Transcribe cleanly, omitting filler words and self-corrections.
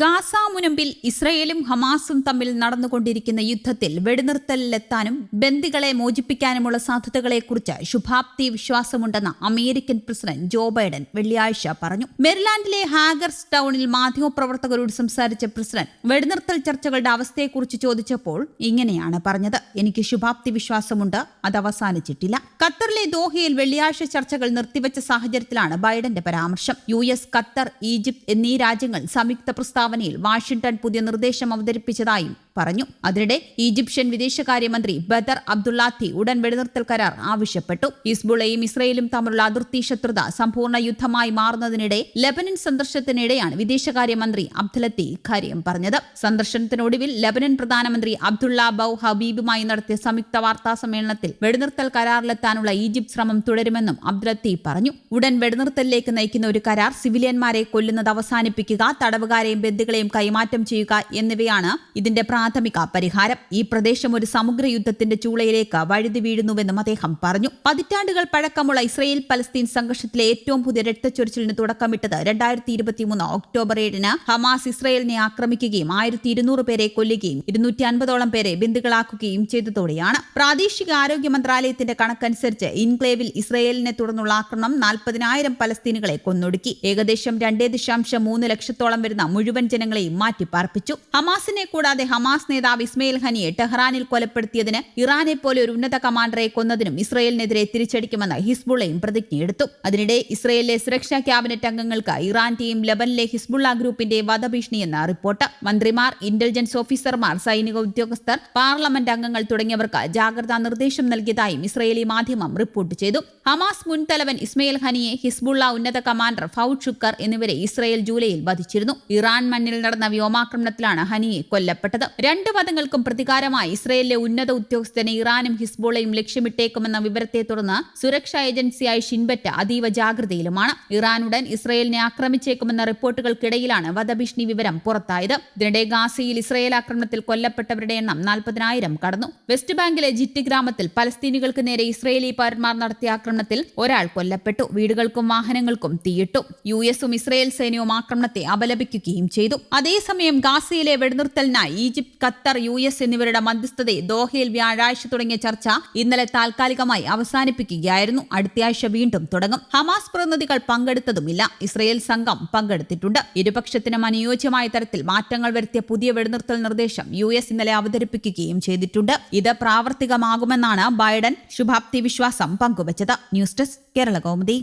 Gaza മുനമ്പിൽ ഇസ്രയേലും ഹമാസും തമ്മിൽ നടന്നുകൊണ്ടിരിക്കുന്ന യുദ്ധത്തിൽ വെടിനിർത്തലിലെത്താനും ബന്ദികളെ മോചിപ്പിക്കാനുമുള്ള സാധ്യതകളെക്കുറിച്ച് ശുഭാപ്തി വിശ്വാസമുണ്ടെന്ന് അമേരിക്കൻ പ്രസിഡന്റ് ജോ ബൈഡൻ വെള്ളിയാഴ്ച പറഞ്ഞു. മെരിലാൻഡിലെ ഹാഗർസ് ടൗണിൽ മാധ്യമപ്രവർത്തകരോട് സംസാരിച്ച പ്രസിഡന്റ് വെടിനിർത്തൽ ചർച്ചകളുടെ അവസ്ഥയെക്കുറിച്ച് ചോദിച്ചപ്പോൾ ഇങ്ങനെയാണ് പറഞ്ഞത്. എനിക്ക് ശുഭാപ്തി വിശ്വാസമുണ്ട്, അത് അവസാനിച്ചിട്ടില്ല. ഖത്തറിലെ ദോഹയിൽ വെള്ളിയാഴ്ച ചർച്ചകൾ നിർത്തിവെച്ച സാഹചര്യത്തിലാണ് ബൈഡന്റെ പരാമർശം. US, ഖത്തർ, ഈജിപ്ത് എന്നീ രാജ്യങ്ങൾ സംയുക്ത പ്രസ്താവനയിൽ വാഷിംഗ്ടൺ പുതിയ നിർദ്ദേശം അവതരിപ്പിച്ചതായും പറഞ്ഞു. അതിനിടെ ഈജിപ്ഷ്യൻ വിദേശകാര്യമന്ത്രി ബദർ അബ്ദുള്ളാത്തി ഉടൻ വെടിനിർത്തൽ കരാർ ആവശ്യപ്പെട്ടു. ഹിസ്ബുള്ളയും ഇസ്രയേലും തമ്മിലുള്ള അതിർത്തി ശത്രുത സമ്പൂർണ്ണ യുദ്ധമായി മാറുന്നതിനിടെ ലെബനൻ സന്ദർശനത്തിനിടെയാണ് വിദേശകാര്യമന്ത്രി അബ്ദുല്ലത്തി ഇക്കാര്യം പറഞ്ഞത്. സന്ദർശനത്തിനൊടുവിൽ ലെബനൻ പ്രധാനമന്ത്രി അബ്ദുള്ള ബൗ ഹബീബുമായി നടത്തിയ സംയുക്ത വാർത്താ സമ്മേളനത്തിൽ വെടിനിർത്തൽ കരാറിലെത്താനുള്ള ഈജിപ്ത് ശ്രമം തുടരുമെന്നും അബ്ദുല്ലത്തി പറഞ്ഞു. ഉടൻ വെടിനിർത്തലിലേക്ക് നയിക്കുന്ന ഒരു കരാർ സിവിലിയന്മാരെ കൊല്ലുന്നത് അവസാനിപ്പിക്കുക, തടവുകാരെയും ബന്ദികളെയും കൈമാറ്റം ചെയ്യുക എന്നിവയാണ് ഇതിന്റെ പ്രാഥമിക പരിഹാരം. ഈ പ്രദേശം ഒരു സമഗ്ര യുദ്ധത്തിന്റെ ചൂളയിലേക്ക് വഴുതി വീഴുന്നുവെന്നും അദ്ദേഹം പറഞ്ഞു. പതിറ്റാണ്ടുകൾ പഴക്കമുള്ള ഇസ്രയേൽ പലസ്തീൻ സംഘർഷത്തിലെ ഏറ്റവും പുതിയ രക്തച്ചൊരിച്ചിലിന് തുടക്കമിട്ടത് 2023 ഒക്ടോബർ 7 ഹമാസ് ഇസ്രയേലിനെ ആക്രമിക്കുകയും 1200 പേരെ കൊല്ലുകയും 250ഓളം പേരെ ബന്ദികളാക്കുകയും ചെയ്തതോടെയാണ്. പ്രാദേശിക ആരോഗ്യ മന്ത്രാലയത്തിന്റെ കണക്കനുസരിച്ച് ഇൻക്ലേവിൽ ഇസ്രയേലിനെ തുടർന്നുള്ള ആക്രമണം 40,000 പലസ്തീനുകളെ കൊന്നൊടുക്കി. ഏകദേശം 2.3 ലക്ഷത്തോളം വരുന്ന മുഴുവൻ ജനങ്ങളെയും മാറ്റിപ്പാർപ്പിച്ചു. ഹമാസിനെ കൂടാതെ ഹമാസ് നേതാവ് ഇസ്മയിൽ ഹനിയെ ടെഹ്റാനിൽ കൊലപ്പെടുത്തിയതിന് ഇറാനെ പോലെ ഒരു ഉന്നത കമാൻഡറെ കൊന്നതിനും ഇസ്രയേലിനെതിരെ തിരിച്ചടിക്കുമെന്ന് ഹിസ്ബുള്ളയും പ്രതിജ്ഞയെടുത്തു. അതിനിടെ ഇസ്രയേലിലെ സുരക്ഷാ ക്യാബിനറ്റ് അംഗങ്ങൾക്ക് ഇറാന്റെയും ലബനിലെ ഹിസ്ബുള്ള ഗ്രൂപ്പിന്റെ വധഭീഷണിയെന്ന് റിപ്പോർട്ട്. മന്ത്രിമാർ, ഇന്റലിജൻസ് ഓഫീസർമാർ, സൈനിക ഉദ്യോഗസ്ഥർ, പാർലമെന്റ് അംഗങ്ങൾ തുടങ്ങിയവർക്ക് ജാഗ്രതാ നിർദ്ദേശം നൽകിയതായും ഇസ്രയേലി മാധ്യമം റിപ്പോർട്ട് ചെയ്തു. ഹമാസ് മുൻ തലവൻ ഇസ്മയിൽ ഹനിയെ, ഹിസ്ബുള്ള ഉന്നത കമാൻഡർ ഫൌദ് ഷുക്കർ എന്നിവരെ ഇസ്രയേൽ ജൂലൈയിൽ വധിച്ചിരുന്നു. ഇറാൻ മണ്ണിൽ നടന്ന വ്യോമാക്രമണത്തിലാണ് ഹനിയെ കൊല്ലപ്പെട്ടത്. രണ്ട് വധങ്ങൾക്കും പ്രതികാരമായി ഇസ്രയേലിലെ ഉന്നത ഉദ്യോഗസ്ഥനെ ഇറാനും ഹിസ്ബുള്ളയും ലക്ഷ്യമിട്ടേക്കുമെന്ന വിവരത്തെ തുടർന്ന് സുരക്ഷാ ഏജൻസിയായ ഷിൻബെറ്റ് അതീവ ജാഗ്രതയിലുമാണ്. ഇറാനുടൻ ഇസ്രയേലിനെ ആക്രമിച്ചേക്കുമെന്ന റിപ്പോർട്ടുകൾക്കിടയിലാണ് വധഭീഷണി വിവരം പുറത്തായത്. ഇതിനിടെ ഗാസയിൽ ഇസ്രയേൽ ആക്രമണത്തിൽ കൊല്ലപ്പെട്ടവരുടെ എണ്ണം 40,000 കടന്നു. വെസ്റ്റ് ബാങ്കിലെ ജിറ്റ് ഗ്രാമത്തിൽ പലസ്തീനികൾക്ക് നേരെ ഇസ്രയേലി പൗരന്മാർ നടത്തിയ ആക്രമണത്തിൽ ഒരാൾ കൊല്ലപ്പെട്ടു. വീടുകൾക്കും വാഹനങ്ങൾക്കും തീയിട്ടു. US-ഉം ഇസ്രയേൽ സൈന്യവും ആക്രമണത്തെ അപലപിക്കുകയും ചെയ്തു. അതേസമയം ഗാസയിലെ വെടിനിർത്തലിനായി ഈജിപ്ത്, ഖത്തർ, US എന്നിവരുടെ മധ്യസ്ഥതയിൽ ദോഹയിൽ വ്യാഴാഴ്ച തുടങ്ങിയ ചർച്ച ഇന്നലെ താൽക്കാലികമായി അവസാനിപ്പിക്കുകയായിരുന്നു. അടുത്തയാഴ്ച വീണ്ടും തുടങ്ങും. ഹമാസ് പ്രതിനിധികൾ പങ്കെടുത്തതുമില്ല. ഇസ്രയേൽ സംഘം പങ്കെടുത്തിട്ടുണ്ട്. ഇരുപക്ഷത്തിനും അനുയോജ്യമായ തരത്തിൽ മാറ്റങ്ങൾ വരുത്തിയ പുതിയ വെടിനിർത്തൽ നിർദ്ദേശം US ഇന്നലെ അവതരിപ്പിക്കുകയും ചെയ്തിട്ടുണ്ട്. ഇത് പ്രാവർത്തികമാകുമെന്നാണ് ബൈഡൻ ശുഭാപ്തി വിശ്വാസം പങ്കുവച്ചത്. News desk, Kerala Kaumudi.